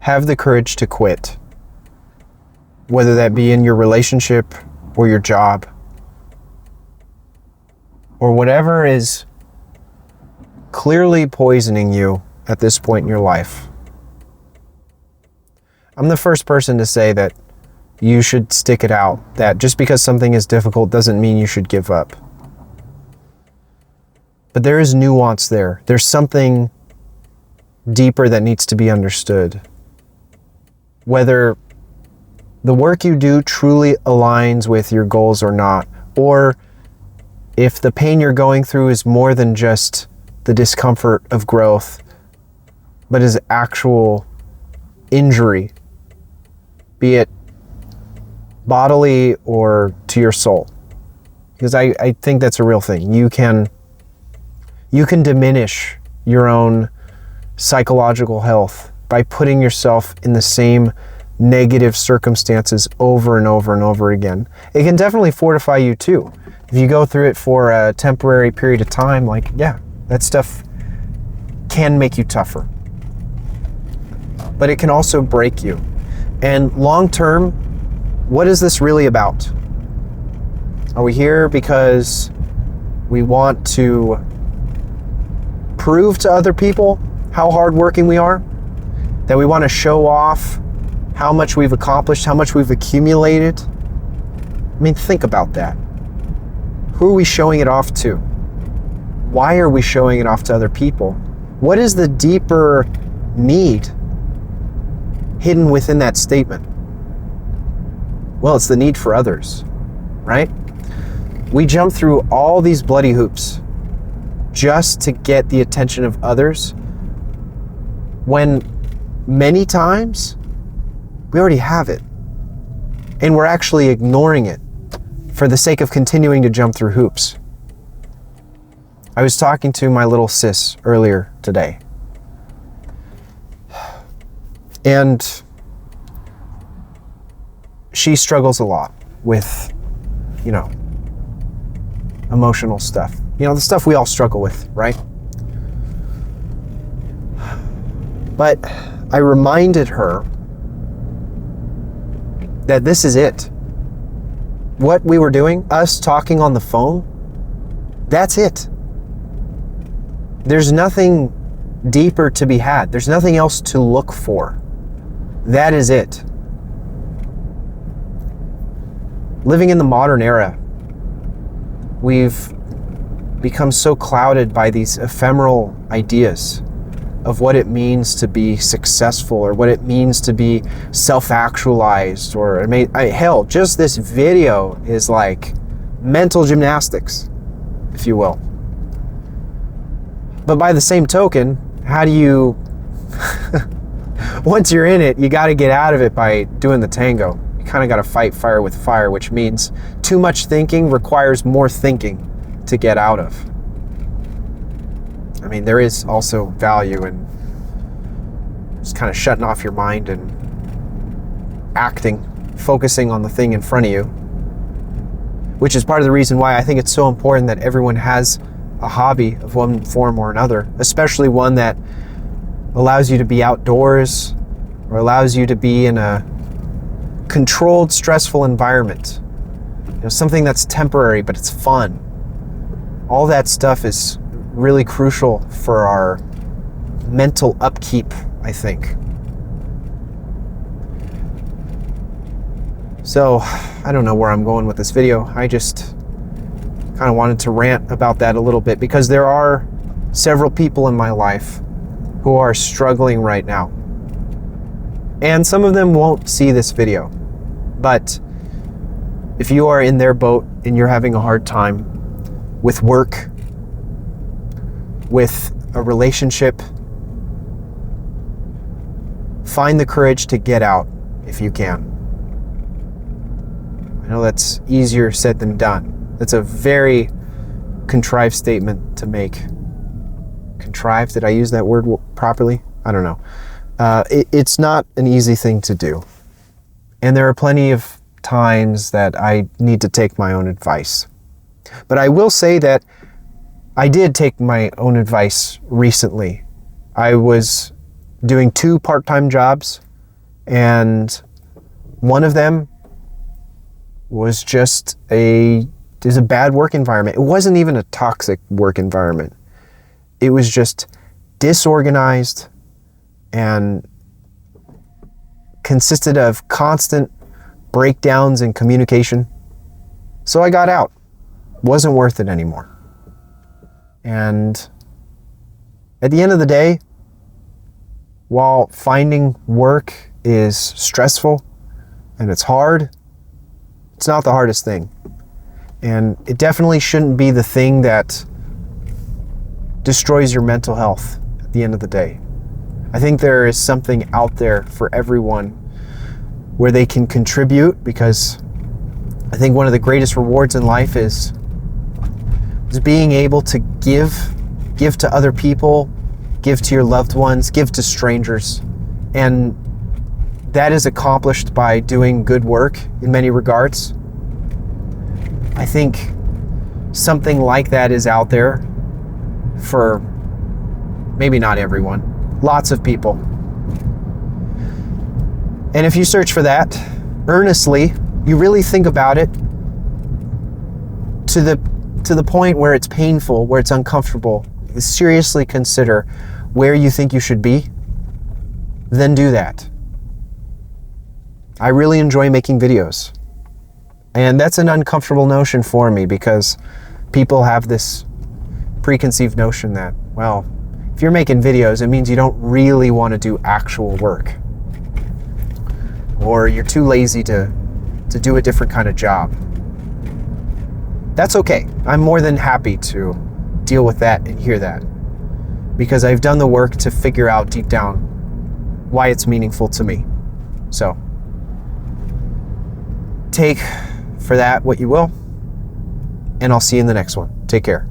have the courage to quit, whether that be in your relationship or your job or whatever is clearly poisoning you at this point in your life. I'm the first person to say that you should stick it out, that just because something is difficult doesn't mean you should give up. But there is nuance there. There's something deeper that needs to be understood. Whether the work you do truly aligns with your goals or not, or if the pain you're going through is more than just the discomfort of growth, but is actual injury, be it bodily or to your soul. Because I think that's a real thing. You can diminish your own psychological health by putting yourself in the same negative circumstances over and over and over again. It can definitely fortify you too. If you go through it for a temporary period of time, that stuff can make you tougher. But it can also break you. And long term, what is this really about? Are we here because we want to prove to other people how hardworking we are? That we want to show off how much we've accomplished, how much we've accumulated? I mean, think about that. Who are we showing it off to? Why are we showing it off to other people? What is the deeper need hidden within that statement? Well, it's the need for others, right? We jump through all these bloody hoops just to get the attention of others, when many times we already have it and we're actually ignoring it for the sake of continuing to jump through hoops. I was talking to my little sis earlier today, and she struggles a lot with, emotional stuff. The stuff we all struggle with, right? But I reminded her that this is it. What we were doing, us talking on the phone, that's it. There's nothing deeper to be had. There's nothing else to look for. That is it. Living in the modern era, we've become so clouded by these ephemeral ideas of what it means to be successful, or what it means to be self-actualized, or hell, just this video is like mental gymnastics, if you will. But by the same token, how do you, once you're in it, you got to get out of it by doing the tango. You kind of got to fight fire with fire, which means too much thinking requires more thinking to get out of. I mean, there is also value in just kind of shutting off your mind and acting, focusing on the thing in front of you, which is part of the reason why I think it's so important that everyone has a hobby of one form or another, especially one that allows you to be outdoors or allows you to be in a controlled, stressful environment. Something that's temporary, but it's fun. All that stuff is really crucial for our mental upkeep, I think. So, I don't know where I'm going with this video. I just kind of wanted to rant about that a little bit, because there are several people in my life who are struggling right now. And some of them won't see this video. But if you are in their boat and you're having a hard time with work, with a relationship, find the courage to get out if you can. I know that's easier said than done. That's a very contrived statement to make. Contrived? Did I use that word properly? I don't know. It's not an easy thing to do. And there are plenty of times that I need to take my own advice. But I will say that I did take my own advice recently. I was doing 2 part-time jobs And one of them was just a bad work environment. It wasn't even a toxic work environment. It was just disorganized and consisted of constant breakdowns in communication. So I got out. Wasn't worth it anymore. And at the end of the day, while finding work is stressful and it's hard, it's not the hardest thing. And it definitely shouldn't be the thing that destroys your mental health at the end of the day. I think there is something out there for everyone where they can contribute, because I think one of the greatest rewards in life is being able to give to other people, give to your loved ones, give to strangers. And that is accomplished by doing good work in many regards. I think something like that is out there for maybe not everyone, lots of people. And if you search for that earnestly, you really think about it to the point where it's painful, where it's uncomfortable, seriously consider where you think you should be, then do that. I really enjoy making videos. And that's an uncomfortable notion for me, because people have this preconceived notion that, well, if you're making videos, it means you don't really want to do actual work. Or you're too lazy to do a different kind of job. That's okay. I'm more than happy to deal with that and hear that, because I've done the work to figure out deep down why it's meaningful to me. So take for that what you will, and I'll see you in the next one. Take care.